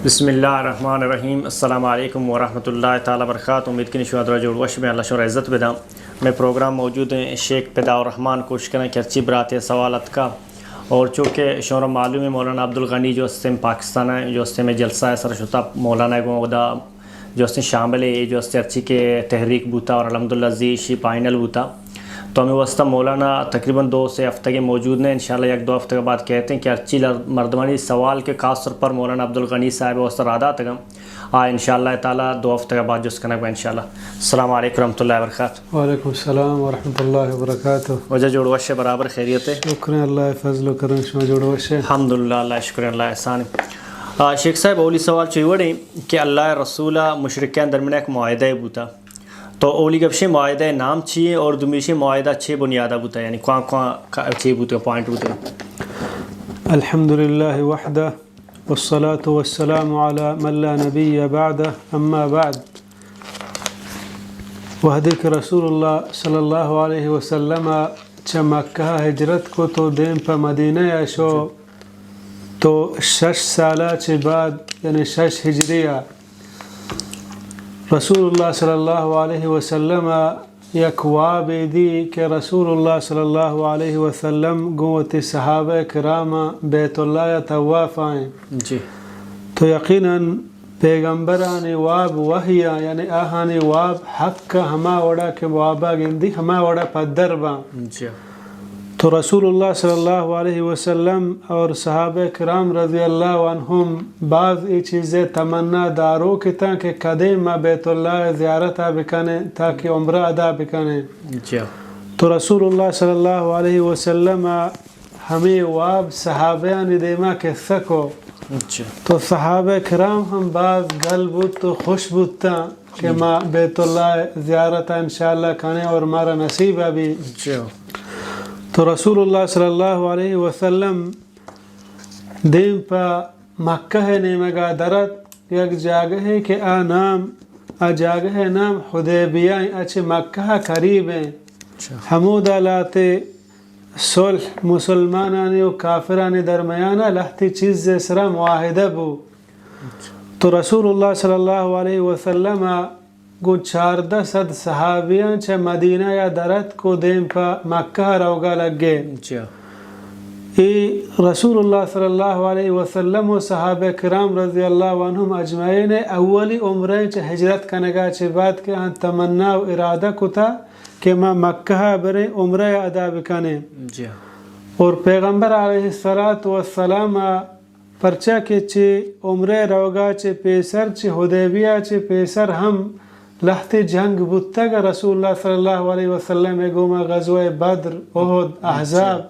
بسم اللہ الرحمن الرحیم السلام علیکم ورحمۃ اللہ تعالیٰ وبرکاتہ. امید کی نشوات رجوع وش میں اللہ شور عزت بدام میں پروگرام موجود ہیں شیخ پیدا الرحمن کوشش کریں کہ اچھی برات سوالت کا. اور چونکہ شور معلوم ہے مولانا عبدالغنی جو اس پاکستان ہے جو اس میں جلسہ ہے سر شتا مولانا گودا جو اس شامل ہے جو اس اچھی کے تحریک بوتا اور الحمدللہ زیشی پائنل بوتا. تو ہمیں واسطہ مولانا تقریباً 2 ہفتے کے موجود ہیں. انشاءاللہ 1-2 ہفتے کے بعد کہتے ہیں کہ اچھی مردمانی سوال کے خاص طور پر مولانا عبدالغنی صاحب واسطہ رادہ تگم انشاءاللہ تعالیٰ 2 ہفتے کے بعد جس کرنا انشاءاللہ. السلام علیکم ورحمۃ اللہ وبرکاتہ. وعلیکم السلام ورحمۃ اللہ وبرکاتہ. وجہ جوڑ وش برابر خیریت ہے. شکر اللہ فضل و کرم شما جوڑ وش الحمدللہ اللہ شکر اللہ احسان. شیخ صاحب اولی سوال چیوڑی کہ اللہ رسولہ مشرکین درمیان ایک معاہدہ بوتا تو اولی گپشے معاہدہ نام چیئے اور دمیشے معاہدہ 6 بنیادہ بوتا یعنی کون 6 بوتے پوائنٹ بوتے. الحمدللہ وحدہ والصلاة والسلام على من لا نبی بعدہ اما بعد. وحدہ کہ رسول اللہ صلی اللہ علیہ وسلم چھ مکہ ہجرت کو تو دین پہ مدینہ شو تو 6 سالہ چھ بعد یعنی 6 ہجریہ رسول اللہ صلی اللہ علیہ وسلم یک واب دی کہ رسول اللہ صلی اللہ علیہ وسلم گوتی صحابہ کرام بیت اللہ طواف آئیں جی. تو یقیناً پیغمبرانی واب وحیہ یعنی آہانی واب حق کا ہما وڑا کے وابا گندی ہما وڑا پدر با. جی. تو رسول اللہ صلی اللہ علیہ وسلم اور صحابہ کرام رضی اللہ عنہم بعض ای چیزیں تمنا دارو کی تا کہ قدیم بیت اللہ زیارت بکنے تاکہ عمرہ ادا بکنے. جی. تو رسول اللہ صلی اللہ علیہ وسلم ہمیں واب صحابیان دیما کے سکو. جی. تو صحابہ کرام ہم بعض گل بود تو خوش بودتا کہ ما بیت اللہ زیارت انشاءاللہ کھانے اور ہمارا نصیب ابھی. جی. تو رسول اللہ صلی اللہ علیہ وسلم دین پا مکہ نیمگا درد یک جاگہ ہے کہ آ جاگہ ہے نام حدیبیہ اچھے مکہ قریب ہیں. حمود آلاتے صلح مسلمانانی و کافرانی درمیانہ لہتی چیز سرا معاہدہ بو. تو رسول اللہ صلی اللہ علیہ وسلم گو 400 صحابیان چھ مدینہ یا درد کو دین پا مکہ روگا لگے. ای رسول اللہ صلی اللہ علیہ وسلم و صحابہ کرام رضی اللہ عنہم اجمعین اولی عمرہ چھ ہجرت کنگا چھ بات کے ہاں تمنا و ارادہ کو تھا کہ ما مکہ برے عمرہ ادا بکنے. اور پیغمبر علیہ السلام پرچہ کے چھ عمرہ روگا چھ پیسر چھ حدیبیہ چھ پیسر ہم لہتے جنگ بودتا گا رسول اللہ صلی اللہ علیہ وسلم گوما غزوہ بدر احد احزاب.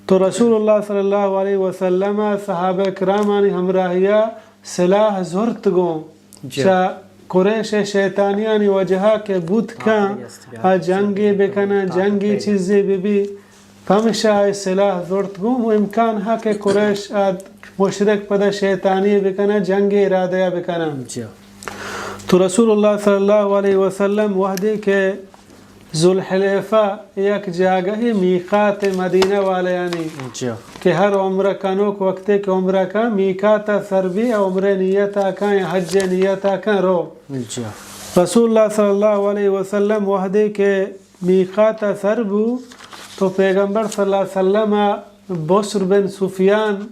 تو رسول اللہ صلی اللہ علیہ وسلم صحابہ کرامانی ہمراہیہ سلاح زورت گو چا قریش شیطانیانی وجہا کے بود کا جنگی بکنا جنگی چیزیں بھی ہمیشہ سلاح زورت گو امکان ہا کہ قریش مشرک پدا شیطانی بکنا جنگی ارادہ بکنا. تو رسول اللہ صلی اللہ علیہ وسلم وحدی کے ذوالحلیفہ یک جاگہ میقات مدینہ والے یعنی کہ ہر عمرہ کنوک وقتے کہ عمرہ کا میقات سربی عمرہ نیتا کا یا حج نیتا کا رو. رسول اللہ صلی اللہ علیہ وسلم وحدی کے میقات سربو تو پیغمبر صلی اللہ علیہ وسلم بسر بن سفیان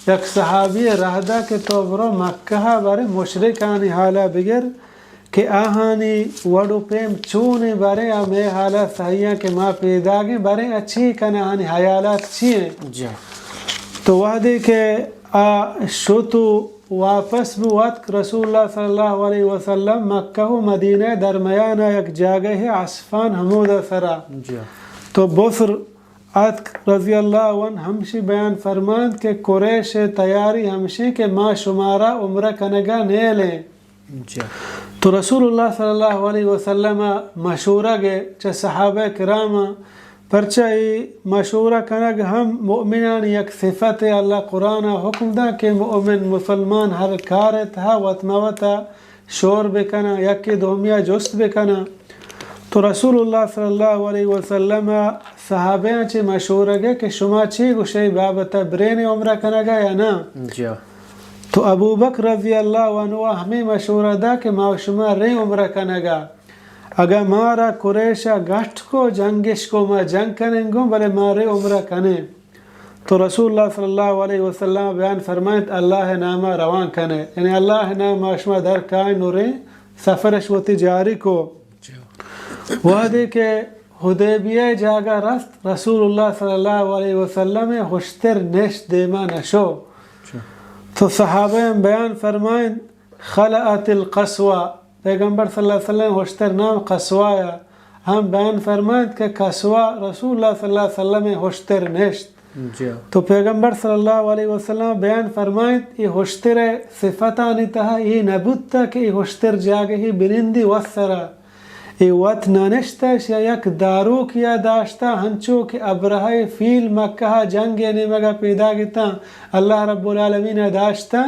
یک صحابی رہدہ کے تو برو مکہ بارے مشرکانی حالہ بگر کہ آہانی وڑو پیم چونے بارے میں حالہ صحیح کہ ما پیدا گے بارے اچھی کنہانی حیالات چیئے. تو وحدی کہ شتو واپس بوات رسول اللہ صلی اللہ علیہ وسلم مکہ و مدینہ درمیانہ یک جاگہ ہے عصفان حمود سرا. تو بسر رضی اللہ عنہ ہمشی بیان فرماند کہ قریش تیاری ہمشی کہ ما شمارا عمرہ کنگا نیلیں. تو رسول اللہ صلی اللہ علیہ وسلم مشورہ گے چھ صحابہ کرام پرچائی مشورہ کنگ ہم مؤمنان یک صفت اللہ قرآن حکم دا کہ مؤمن مسلمان ہر کارت ہا وطموتا شور بکنا یک دومیہ جست بکنا. تو رسول اللہ صلی اللہ علیہ وسلم صحابہ چھ مشورہ گے کہ شما چی گوشے بابتا برین عمرہ کنگا یا نا. تو ابو بکر رضی اللہ عنہ ہمیں مشورہ دا کہ ما شما رے عمرہ کنگا اگر مارا قریشہ گھٹ کو جنگش کو ما جنگ کنیں گو بلے مارے عمرہ کنے تو رسول اللہ صلی اللہ علیہ وسلم بیان فرمائت اللہ نامہ روان کنے یعنی اللہ نامہ شما در کائن نورے سفرش و تجاری کو وعدے کہ حدیبیہ جاگا رست رسول اللہ صلی اللہ علیہ وسلم خوشتر نشت دیما نشو تو صحابہ بیان فرمائیں خلعت القصوہ پیغمبر صلی اللہ علیہ وسلم خوشتر نام قصوایا ہم بیان فرمائیں کہ قصوہ رسول اللہ صلی اللہ علیہ وسلم خوشتر نشت تو پیغمبر صلی اللہ علیہ وسلم بیان فرمائیں یہ خوشتر صفتانی تہا یہ نبوتا کہ یہ خوشتر جاگے ہی بنندی وسرا یہ وط نانشتا یا یک دارو کیا داشتا ہنچو کہ ابرہ فیل مکہ جنگ نمگا پیدا گتا اللہ رب العالمین داشتا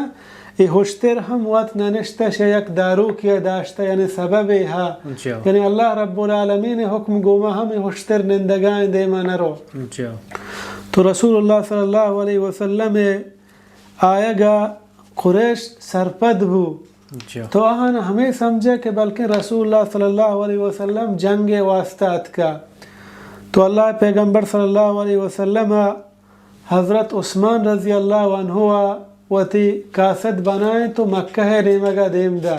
یہ خوشتر ہم وط نانشتا یا یک دارو کیا داشتا یعنی سبب ہا یعنی اللہ رب العالمین حکم گوما ہم خوشتر نندگائیں دیما نرو تو رسول اللہ صلی اللہ علیہ وسلم آئے گا قریش سرپد بو تو آہاں ہمیں سمجھے کہ بلکہ رسول اللہ صلی اللہ علیہ وسلم جنگ واسطات کا تو اللہ پیغمبر صلی اللہ علیہ وسلم حضرت عثمان رضی اللہ عنہ وتی قاصد بنائیں تو مکہ ریمگا دیم دا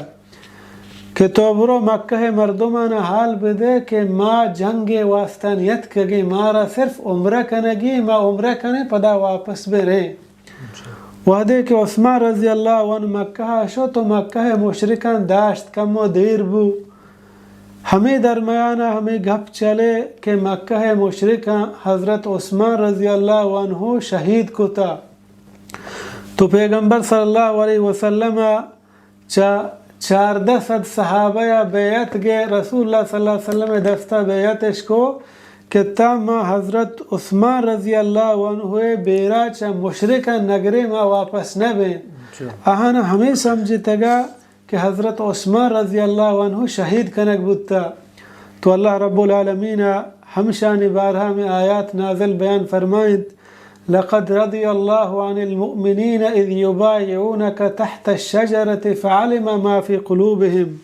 کہ تو برو مکہ مردمانا حال بدے کہ ما جنگ واسطانیت کگی مارا صرف عمرہ کنگی ما عمرہ کنے پدا واپس برے وعدے کہ عثمان رضی اللہ عنہ مکہ شو تو مکہ مشرکان داشت کم و دیر بو ہمیں درمیانہ ہمیں گپ چلے کہ مکہ مشرکان حضرت عثمان رضی اللہ عنہ شہید کو تا تو پیغمبر صلی اللہ علیہ وسلم 1400 صحابہ بیعت گئے رسول اللہ صلی اللہ علیہ وسلم دستہ بیعتش کو کہ تم حضرت عثمان رضی اللہ عنہ بیرا چا مشرک نگرے ما واپس نہ بین آہانا ہمیں سمجھتا گا کہ حضرت عثمان رضی اللہ عنہ شہید کنک بودتا تو اللہ رب العالمین ہمشان بارہا میں آیات نازل بیان فرمائیں لقد رضی اللہ عن المؤمنین اذ یبایعونک تحت الشجرة فعلم ما فی قلوبهم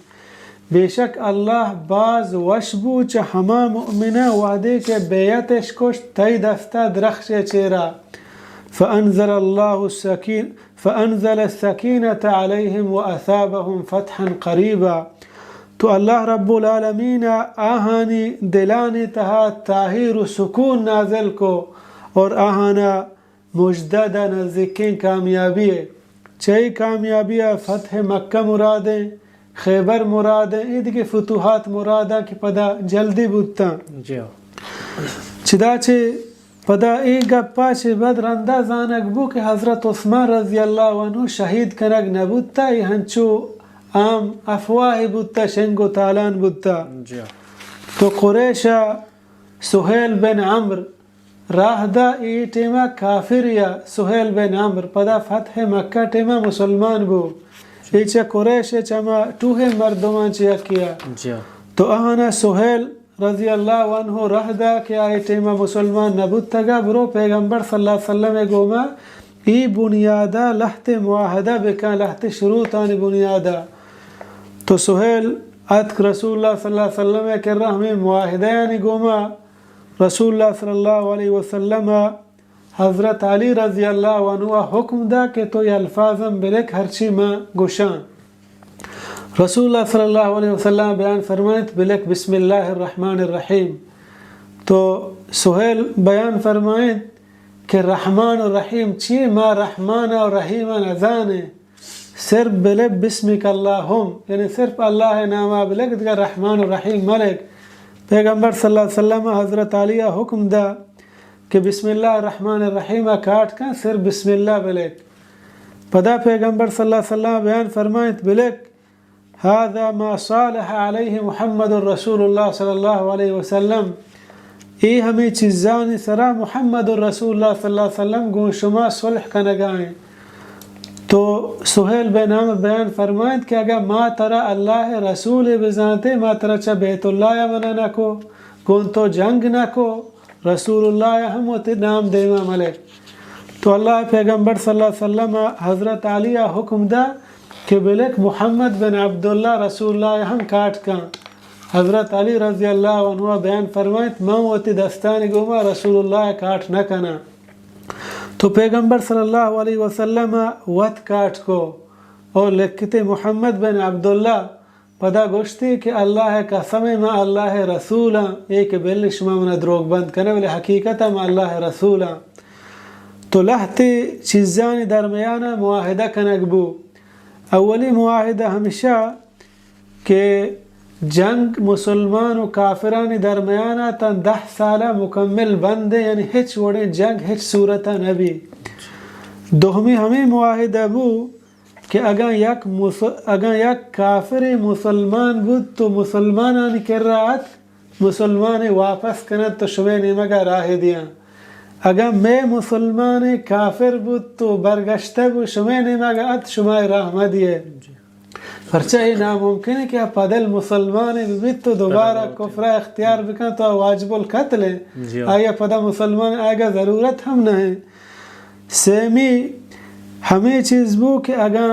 بے شک اللہ باز وشبو چا ہما مؤمنہ وعدے کے بیعتش کش تی دستا درخش چیرا فانزل السکینة علیہم واثابهم فتحا قریبا تو اللہ رب العالمین آہانی دلانی تہا تاہیر و سکون نازل کو اور آہانا مجددہ نزدیکین کامیابی ہے چاہی کامیابی فتح مکہ مرادیں خیبر مراد ہے عید کے فتوحات مرادہ کی پدا جلدی بودتا چدا چھے پدا ایک گپا چھے بد رندہ زانک بو کہ حضرت عثمان رضی اللہ عنہ شہید کنگ نبودتا یہ ہنچو عام افواہ بودتا شنگ و تالان بودتا تو قریشہ سہیل بن عمر راہ دا ای ٹیمہ کافر یا سہیل بن عمر پدا فتح مکہ ٹیمہ مسلمان بو ایچا قریش چما توہ مردمان چیا کیا تو آہانا سہیل رضی اللہ عنہ رہ دا کہ آئی ٹیمہ مسلمان نبود تگا برو پیغمبر صلی اللہ علیہ وسلم گوما ای بنیادہ لحت معاہدہ بکا لحت شروطان بنیادہ تو سہیل اتک رسول اللہ صلی اللہ علیہ وسلم کر رہا ہمیں معاہدہ یعنی گوما رسول اللہ صلی اللہ علیہ وسلم حضرت علی رضی اللہ عنہ حکم دا کہ تو یہ الفاظم بلک ہرچی ماں گوشان رسول اللہ صلی اللہ علیہ وسلم بیان فرمائت بلک بسم اللہ الرحمن الرحیم تو سہیل بیان فرمائت کہ رحمان الرحیم چی ما رحمان اور رحیم نزان صرف بلک بسمک اللہم یعنی صرف اللہ نامہ بلک دیگر رحمان الرحیم ملک پیغمبر صلی اللہ علیہ وسلم حضرت علیہ حکم دا کہ بسم اللہ الرحمن الرحیم کاٹ کا صرف بسم اللہ بلک پدا پیغمبر صلی اللہ علیہ وسلم بیان فرمائت بلک هذا ما صالح علیہ محمد الرسول اللہ صلی اللہ علیہ وسلم ای ہمیں چیزانی سرا محمد الرسول اللہ صلی اللہ علیہ وسلم گون شما صلح کا نگائیں تو سہیل بن عمر بیان فرمائت کہ اگر ما ترا اللہ رسول بزانتے ما ترا چا بیت اللہ یا منع نہ کو گون تو جنگ نہ کو رسول اللہ ہم ہوتے نام دیما ملک تو اللہ پیغمبر صلی اللہ علیہ وسلم حضرت علی حکم دا کہ بلک محمد بن عبداللہ رسول اللہ ہم کاٹ کن. حضرت علی رضی اللہ عنہ بیان فرمائت من وتی دستانی گوما رسول اللہ کاٹ نہ کنا. تو پیغمبر صلی اللہ علیہ وسلم وت کاٹ کو اور لکھتے محمد بن عبداللہ پدا گوشتی کہ اللہ قسم ما اللہ رسول ایک بل شما من دروغ بند کنے ولی حقیقت ما اللہ رسول. تو لہتی چیزانی درمیانا معاہدہ کنگ بو. اولی معاہدہ ہمیشہ کہ جنگ مسلمان و کافرانی درمیانا تن 10 سالہ مکمل بندے یعنی ہچ وڑے جنگ ہچ صورتا نبی. دومی ہمیں معاہدہ بو کہ اگر یک کافر مسلمان بود تو مسلمانانی کر رہت مسلمان واپس کنت تو شمی نیمگا راہ دیا. اگر میں مسلمان کافر بود تو برگشتے بود شمی نیمگا ات شما راہ مدیے. پرچہ یہ ناممکن ہے کہ آپ پدل مسلمان بیت تو دوبارہ کفرہ اختیار بکن تو واجب القتل ہے. آیا پدا مسلمان آئے ضرورت ہم نہ ہے. سیمی ہمیں چیز بو کہ اگر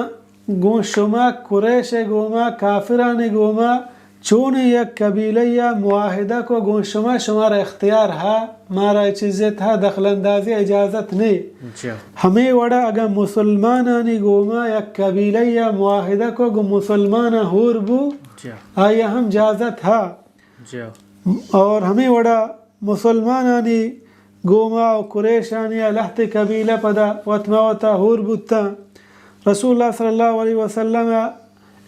گون شما قریش گوما کافران گوما چون یک قبیلہ یا معاہدہ کو گون شمارا اختیار ہا مارا چیزیں تھا دخل اندازی اجازت نہیں. ہمیں وڑا اگر مسلمانانی گوما یک قبیلہ یا معاہدہ کو گو مسلمان ہور بو آیا ہم اجازت ہا. اور ہمیں وڑا مسلمانانی گوما و قریشانی لحت قبیلہ پدا وطماوتا ہور بوتا رسول اللہ صلی اللہ علیہ وسلم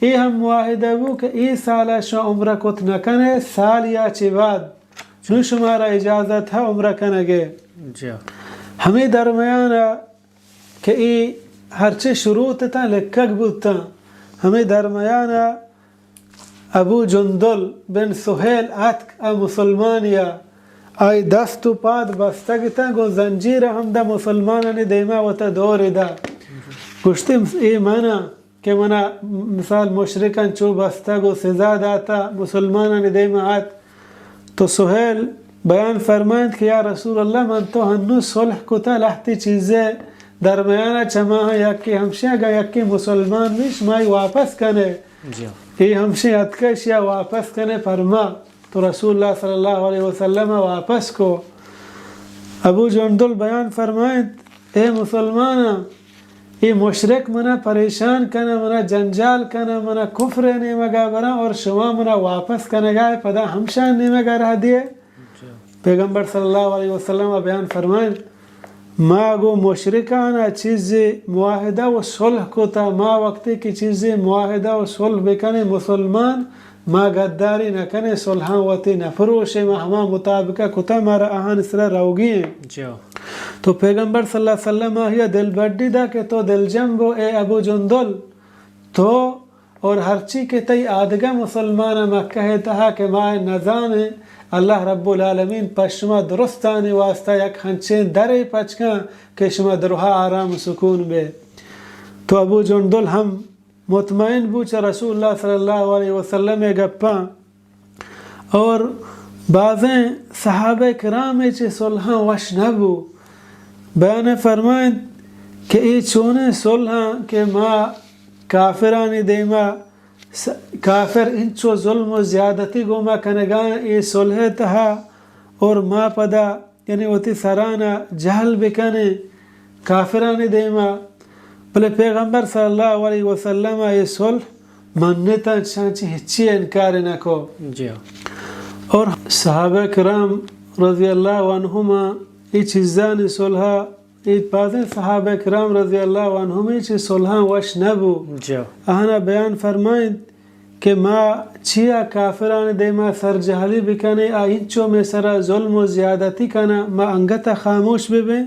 ای ہم معاہدہ بو کہ ای سالہ شما عمرہ کت نکنے سال یا چی بعد نو شمارا اجازت ہے عمرہ کنگے. ہمیں درمیان کہ ای ہرچے شروط تا لکک بوتا. ہمیں درمیان ابو جندل بن سہیل اتک مسلمانیا آئی دست و پاد بستگتا گو زنجیر ہم دا مسلمانانی دیما و تا دور دا گوشتی ای مانا کہ منا مثال مشرکان چو بستا گو سزا داتا مسلمانانی دیما آت. تو سہیل بیان فرمائند کہ یا رسول اللہ من تو ہنو صلح کتا لحتی چیزیں درمیانا چماہا یکی ہمشہ گا یکی مسلمان بیش مائی واپس کنے ای ہمشہ اتکش یا واپس کنے فرما. تو رسول اللہ صلی اللہ علیہ وسلم واپس کو. ابو جندل بیان فرمائند اے مسلمانا ای مشرک منا پریشان کنا منا جنجال کنا منا کفر نیمگا برا اور شما منا واپس کنگا پدا ہمشان نیمگا رہ دیے. پیغمبر صلی اللہ علیہ وسلم بیان فرمائیں ما گو مشرکانا چیز معاہدہ و صلح کو تا ما وقتی کی چیز معاہدہ و صلح بکنے مسلمان ما غداری نہ کنے صلحاں وتی نہ فروش مہما مطابقہ کتا مارا آہان اسرا روگی ہیں. تو پیغمبر صلی اللہ علیہ وسلم آہیا دل بڑی دا کہ تو دل جنبو اے ابو جندل تو اور ہرچی کے تی آدگا مسلمان مکہ تہا کہ ما نظام اللہ رب العالمین پشما درستانی واسطہ یک ہنچین در پچکا کہ شما درہا آرام سکون بے. تو ابو جندل ہم مطمئن بوچا رسول اللہ صلی اللہ علیہ وسلم گپا اور بعضیں صحابہ کرام چے صلحاں وش نبو. بیان فرمائیں کہ ای چونے صلحاں کہ ما کافرانی دیما کافر انچو ظلم و زیادتی گوما کنگان ای صلح تہا اور ما پدا یعنی وتی سرانا جہل بکنے کافرانی دیما بلے پیغمبر صلی اللہ علیہ وسلم ای صلح منتا چانچی ہچی انکار نہ کو. اور صحابہ کرام رضی اللہ عنہما ای چیزانی صلحہ ای بعض صحابہ کرام رضی اللہ عنہما چی صلحاں وش نبو. اہنا بیان فرمائیں کہ ما چیا کافران دیما سر جہلی بکنے آئینچو میں سرا ظلم و زیادتی کنا ما انگتا خاموش ببے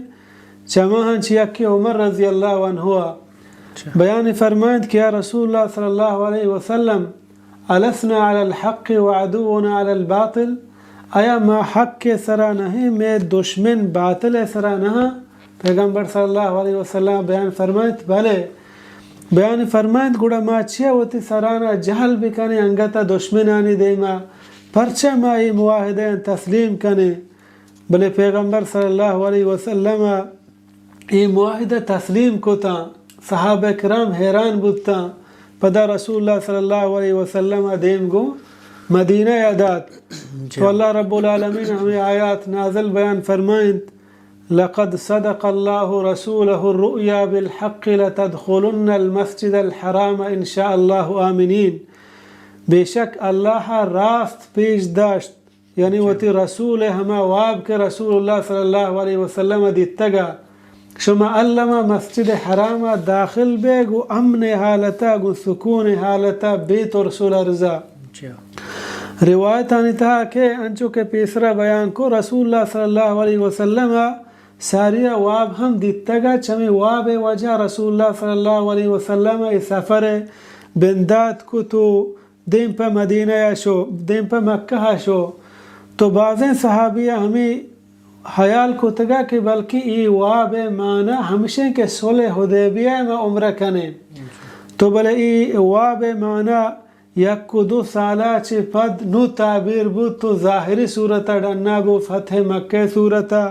چماہن چیا کی عمر رضی اللہ عنہ بیان فرمائیں کہ یا رسول اللہ صلی اللہ علیہ وسلم السنا علی الحق وعدونا علی الباطل آیا ما حق کے سرا نہیں میں دشمن باطل سرا نہ. پیغمبر صلی اللہ علیہ وسلم بیان فرمائیں بھلے بیان فرمائیں گوڑا ما چیا ہوتی سرانا جہل بکنے انگتا دشمنانی دیما پرچہ ما ای معاہدین تسلیم کنے. بلے پیغمبر صلی اللہ علیہ وسلم ای معاہدہ تسلیم کتا صحابہ کرام حیران بودتا پدا رسول اللہ صلی اللہ علیہ وسلم دیم گو مدینہ یادات تو اللہ رب العالمین ہمیں آیات نازل بیان فرمائیں لقد صدق الله رسوله الرؤيا بالحق لتدخلن المسجد الحرام ان شاء الله آمنین بے شک اللہ راست پیش داشت یعنی وتی رسول ہما واب کے رسول اللہ صلی اللہ علیہ وسلم دیتگا شما علما مسجد حرام داخل بے گو امن حالتا گو سکون حالتا بیت رسول رضا روایت آنی تھا کہ انچو کے پیسرا بیان کو رسول اللہ صلی اللہ علیہ وسلم ساریہ واب ہم دیتگا چمی واب وجہ رسول اللہ صلی اللہ علیہ وسلم سفر بندات کو تو دیم پہ مدینہ شو دیم پہ مکہ شو تو بعضیں صحابیہ ہمیں خیال کو تگا کہ بلکہ ای واب مانا ہمشیں کے صلح حدیبیہ میں عمرہ کنے تو بلے ای واب مانا یک کو 2 سالہ چی پد نو تعبیر بود تو ظاہری صورتا ڈننا بو فتح مکہ صورتا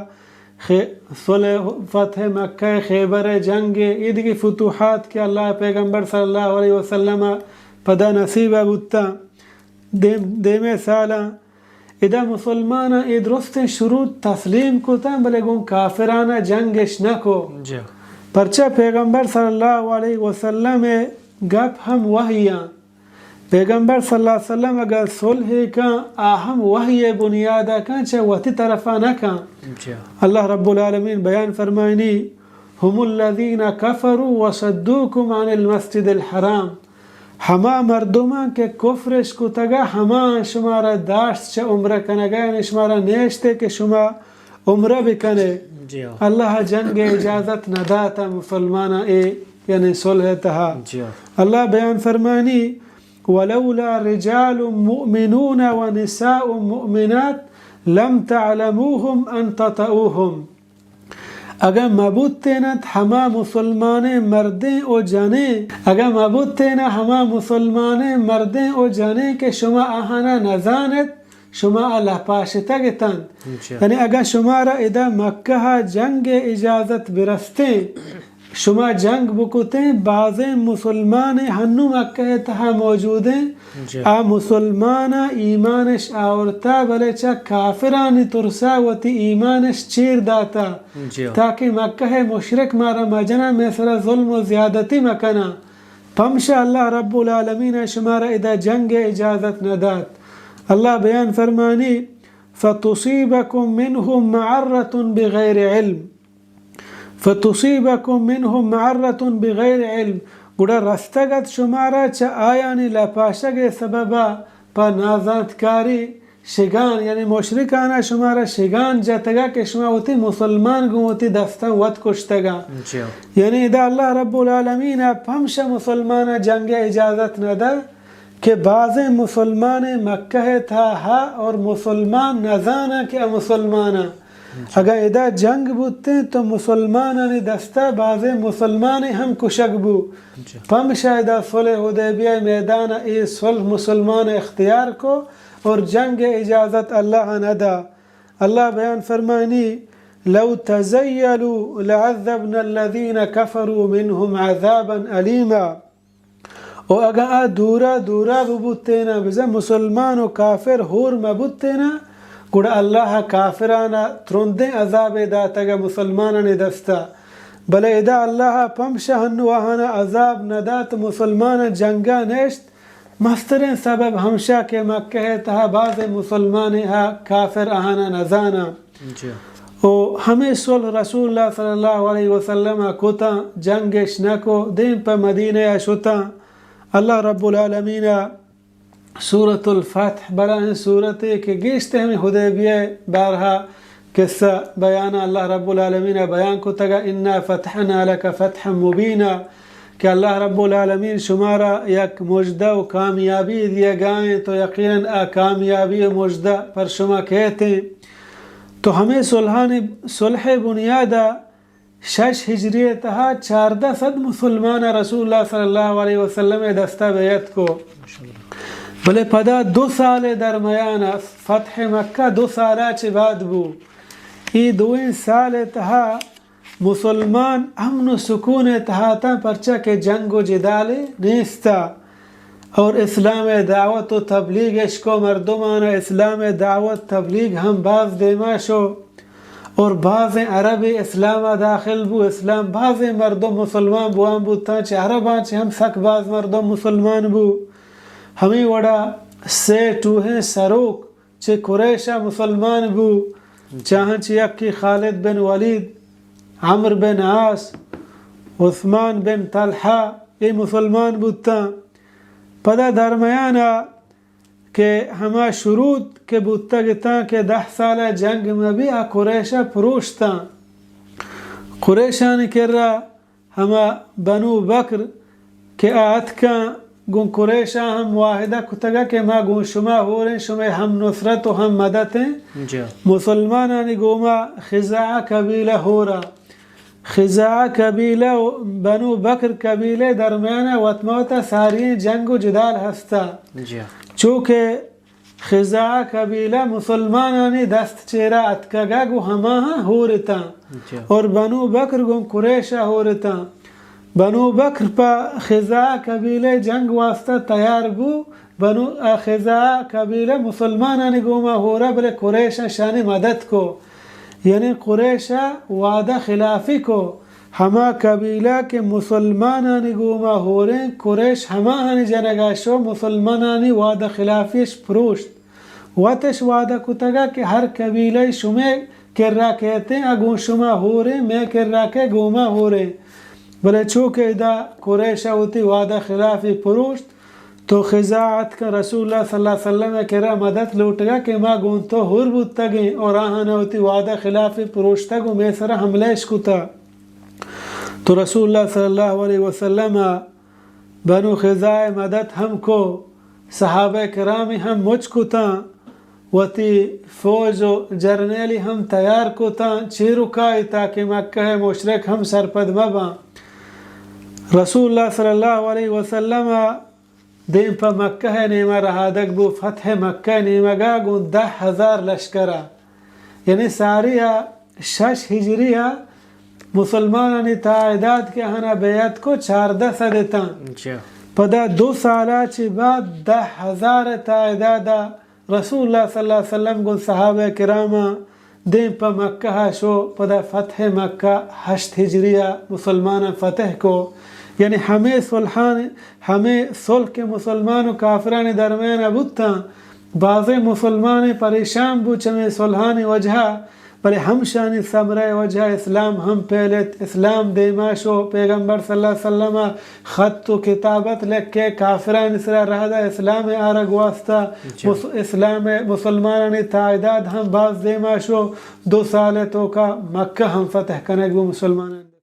صلح فتح مکہ خیبر جنگ عید کی فتوحات کے اللہ پیغمبر صلی اللہ علیہ وسلم پدا نصیبہ بودتا دیم سالہ ادا مسلمانا ای درست شروع تسلیم کو تا بلے گون کافرانہ جنگش نکو پرچہ پیغمبر صلی اللہ علیہ وسلم گپ ہم وحیاں پیغمبر صلی اللہ علیہ وسلم اگر صلح کا آہم وحی بنیادہ کا چاہے وقتی طرفہ نہ کا اللہ رب العالمین بیان فرمائنی ہم الذین کفروا وصدوکم عن المسجد الحرام ہما مردمان کے کفرش کو تگا ہما شمارا داشت چا عمرہ کنگا یعنی شمارا نیشتے کہ شما عمرہ بکنے اللہ جنگ اجازت نہ داتا مسلمانہ یعنی صلح تہا اللہ بیان فرمانی ولولا رجال مؤمنون ونساء مؤمنات لم تعلموهم ان تطؤوهم اگر مبود تینت ہما مسلمان مردیں او جانے اگر مبود تینا ہما مسلمان مردیں او جانے کہ شما آہانا نزانت شما اللہ پاشتا گتن یعنی اگر شما را ادا مکہ جنگ اجازت برستیں شما جنگ بکتیں بعض مسلمان ہنو مکہ تہا موجود ہیں آ مسلمان ایمانش آورتا بلے چا کافرانی ترسا وتی ایمانش چیر داتا تاکہ مکہ مشرک مارا مجنا میسر ظلم و زیادتی مکنا پمشا اللہ رب العالمین شمارا ادا جنگ اجازت ندات اللہ بیان فرمانی فتصیبکم منہم معرۃ بغیر علم فتصیبکم منہم معرۃ بغیر علم گوڑا رستگت شمارا چا آیانی لپاشگ سببا پا نازات کاری شگان یعنی مشرکانا شمارا شگان جاتگا کہ شما ہوتی مسلمان گو ہوتی دستا ود کشتگا یعنی دا اللہ رب العالمین پمشا مسلمان جنگ اجازت ندا کہ بعض مسلمان مکہ تھا ہا اور مسلمان نزانا کہ مسلمانا اگر ادا جنگ بودتے تو مسلمانانی دستا بعض مسلمان ہم کشک بو پمشا ادا صلح حدیبیہ میدان ای صلح مسلمان اختیار کو اور جنگ اجازت اللہ ندا اللہ بیان فرمانی لو تزیلوا لعذبنا الذین کفروا منهم عذابا علیما و اگر دورا دورا ببودتینا بزا مسلمان و کافر ہور مبودتینا گوڑا اللہ کافرانا ترندیں عذاب داتگا مسلمانانی دستا بلے ادا اللہ پمشا ہنواہانا عذاب ندات مسلمان جنگا نیشت مسترین سبب ہمشا کے مکہ تہا بعض مسلمان کافر آہانا نزانا او ہمیں صلح رسول اللہ صلی اللہ علیہ وسلم کتا جنگش نکو دین پا مدینہ شتا اللہ رب العالمین سورة الفتح براہ سورت کہ گیشتے ہمیں حدیبیہ بارہا قصہ بیانا اللہ رب العالمین بیان کو تگا انا فتحنا لک فتحا مبینا کہ اللہ رب العالمین شمارا یک مجدہ و کامیابی دیا گائیں تو یقیناً کامیابی و مجدہ پر شما کہتے ہیں تو ہمیں صلح بنیادہ 6 ہجری تہا 1400 مسلمان رسول اللہ صلی اللہ علیہ وسلم دستہ بیعت کو بلے پدا 2 سال درمیان فتح مکہ 2 سالہ چھ بعد بو ای 2 سال تہا مسلمان امن و سکون تحاتا پرچا کے جنگ و جدال نیستا اور اسلام دعوت و تبلیغ اشکو مردمان اسلام دعوت تبلیغ ہم باز دیما شو اور بعض عرب اسلام داخل بو اسلام بعض مردم مسلمان بوان بوتا چه عربان چه ہم سک بعض مردم مسلمان بو ہمیں وڑا سے ٹوہیں سروک چه قریشہ مسلمان بو چاہن چه یکی خالد بن ولید عمر بن عاص عثمان بن طلحہ یہ مسلمان بوتا پدا درمیانا کہ ہما شروط کے بوتا گتا کہ 10 سالہ جنگ میں بھی قریشہ پروشتا قریشہ نے کر رہا ہما بنو بکر کہ آت کا گن قریشہ ہم واحدہ کتگا کہ ما گن شما ہو رہے شما ہم نصرت و ہم مدد ہیں مسلمانانی گوما خزاعہ قبیلہ ہو رہا خزاعہ قبیلہ بنو بکر قبیلہ درمیانہ وطموتا ساری جنگ و جدال ہستا چونکہ خزاعہ قبیلہ مسلمانانی دست چیرہ اتکگا گو ہماہا ہو رتا اور بنو بکر گو قریشہ ہو رتا بنو بکر پا خزاعہ قبیلہ جنگ واسطہ تیار بو بنو خزاعہ قبیلہ مسلمانانی گوما ہو رہا بلے قریشہ شان مدد کو یعنی قریشہ وعدہ خلافی کو ہما قبیلہ کے مسلمانانی گوما ہو رہے قریش ہماہانی جنگاشو مسلمانانی وعدہ خلافیش پروشت واتش وعدہ کتگا کہ ہر قبیلہ شمیں کر رہا کہتے ہیں اگون شما ہو رہے میں کر رہا کہ گوما ہو رہے بلے چونکہ دا قریشہ ہوتی وعدہ خلافی پروشت تو خزاعت کا رسول اللہ صلی اللہ علیہ وسلم کہہ رہا مدد لوٹ گا کہ ما گون تو ہور بودتا گئیں اور آہانا ہوتی وعدہ خلافی پروشتا گو میں سرا حملہ کتا تو رسول اللہ صلی اللہ علیہ وسلم بنو خزاع مدد ہم کو صحابہ کرامی ہم مجھ کتا وتی فوج و جرنیلی ہم تیار کتا چیرو کائی تاکہ مکہ مشرک ہم سرپد مبا رسول اللہ صلی اللہ علیہ وسلم دین پا مکہ نیمہ رہادک بو فتح مکہ نیمہ گا گون 10,000 لشکرہ یعنی ساریہ 6 ہجریہ مسلمانانی تعداد کے ہنا بیعت کو 14 صدتا پدا 2 سالہ چی بعد 10,000 تعداد رسول اللہ صلی اللہ علیہ وسلم گون صحابہ کرامہ دین پا مکہ شو پدا فتح مکہ 8 ہجریہ مسلمان فتح کو یعنی ہمیں صلح کے مسلمان و کافران درمیان ابوتا بعض مسلمان پریشان بو چمیں صلحانی وجہ بلے ہم شانی ثمرہ وجہ اسلام ہم پہلت اسلام دیماشو پیغمبر صلی اللہ علیہ وسلم خط و کتابت لکھ کے کافران اسرا رہدا اسلام آرگ واسطہ اسلام مسلمانانی تعداد ہم باز دیماشو 2 سالتوں کا مکہ ہم فتح کنگ بو مسلمان